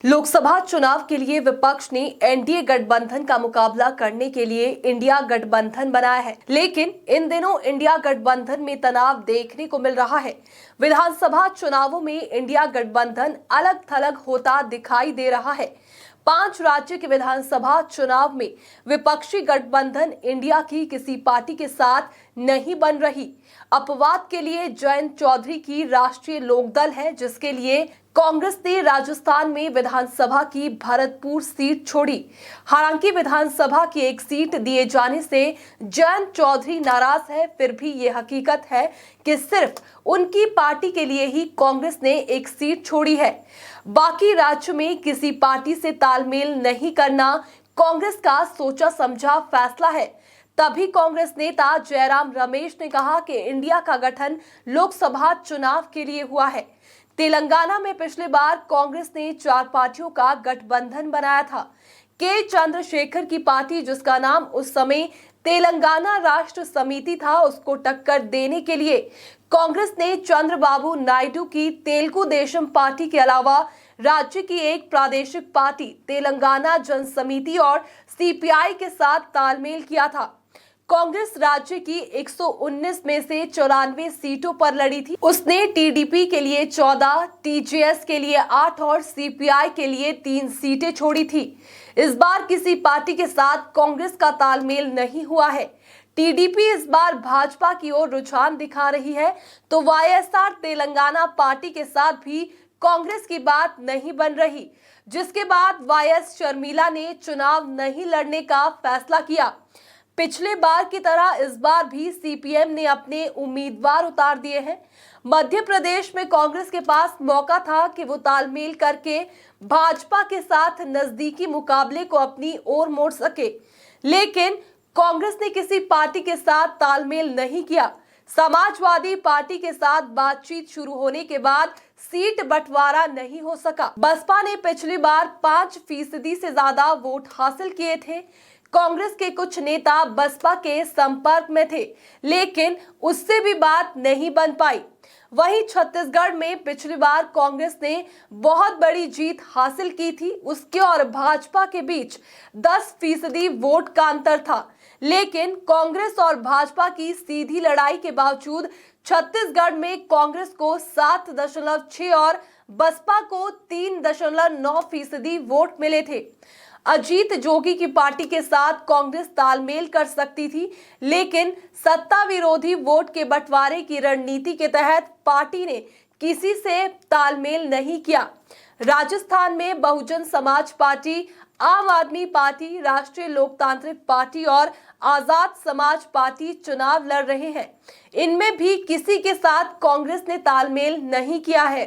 लोकसभा चुनाव के लिए विपक्ष ने एनडीए गठबंधन का मुकाबला करने के लिए इंडिया गठबंधन बनाया है, लेकिन इन दिनों इंडिया गठबंधन में तनाव देखने को मिल रहा है। विधानसभा चुनावों में इंडिया गठबंधन अलग थलग होता दिखाई दे रहा है। 5 राज्य के विधानसभा चुनाव में विपक्षी गठबंधन इंडिया की किसी पार्टी के साथ नहीं बन रही। अपवाद के लिए जयंत चौधरी की राष्ट्रीय लोकदल है, जिसके लिए कांग्रेस ने राजस्थान में विधानसभा की भरतपुर सीट छोड़ी। हालांकि विधानसभा की एक सीट दिए जाने से जयंत चौधरी नाराज है, फिर भी ये हकीकत है कि सिर्फ उनकी पार्टी के लिए ही कांग्रेस ने एक सीट छोड़ी है। बाकी राज्य में किसी पार्टी से तालमेल नहीं करना कांग्रेस का सोचा समझा फैसला है। तभी कांग्रेस नेता जयराम रमेश ने कहा कि इंडिया का गठन लोकसभा चुनाव के लिए हुआ है। तेलंगाना में पिछली बार कांग्रेस ने 4 पार्टियों का गठबंधन बनाया था। के चंद्रशेखर की पार्टी, जिसका नाम उस समय तेलंगाना राष्ट्र समिति था, उसको टक्कर देने के लिए कांग्रेस ने चंद्रबाबू नायडू की तेलुगु देशम पार्टी के अलावा राज्य की एक प्रादेशिक पार्टी तेलंगाना जन समिति और सीपीआई के साथ तालमेल किया था। कांग्रेस राज्य की 119 में से 94 सीटों पर लड़ी थी। उसने टीडीपी के लिए 14, टीजेएस के लिए 8 और सीपीआई के लिए 3 सीटें छोड़ी थी। इस बार किसी पार्टी के साथ कांग्रेस का तालमेल नहीं हुआ है। टीडीपी इस बार भाजपा की ओर रुझान दिखा रही है, तो वाईएसआर तेलंगाना पार्टी के साथ भी कांग्रेस की बात नहीं बन रही, जिसके बाद वाईएस शर्मिला ने चुनाव नहीं लड़ने का फैसला किया। पिछले बार की तरह इस बार भी सीपीएम ने अपने उम्मीदवार उतार दिए हैं। मध्य प्रदेश में कांग्रेस के पास मौका था कि वो तालमेल करके भाजपा के साथ नजदीकी मुकाबले को अपनी ओर मोड़ सके, लेकिन कांग्रेस ने किसी पार्टी के साथ तालमेल नहीं किया। समाजवादी पार्टी के साथ बातचीत शुरू होने के बाद सीट बंटवारा नहीं हो सका। बसपा ने पिछली बार 5% से ज्यादा वोट हासिल किए थे। कांग्रेस के कुछ नेता बसपा के संपर्क में थे, लेकिन उससे भी बात नहीं बन पाई। वहीं छत्तीसगढ़ में पिछली बार कांग्रेस ने बहुत बड़ी जीत हासिल की थी। उसके और भाजपा के बीच 10% वोट का अंतर था, लेकिन कांग्रेस और भाजपा की सीधी लड़ाई के बावजूद छत्तीसगढ़ में कांग्रेस को 7.6 और बसपा को 3.9% वोट मिले थे। अजीत जोगी की पार्टी के साथ कांग्रेस तालमेल कर सकती थी, लेकिन सत्ता विरोधी वोट के बंटवारे की रणनीति के तहत पार्टी ने किसी से तालमेल नहीं किया। राजस्थान में बहुजन समाज पार्टी, आम आदमी पार्टी, राष्ट्रीय लोकतांत्रिक पार्टी और आजाद समाज पार्टी चुनाव लड़ रहे हैं। इनमें भी किसी के साथ कांग्रेस ने तालमेल नहीं किया है।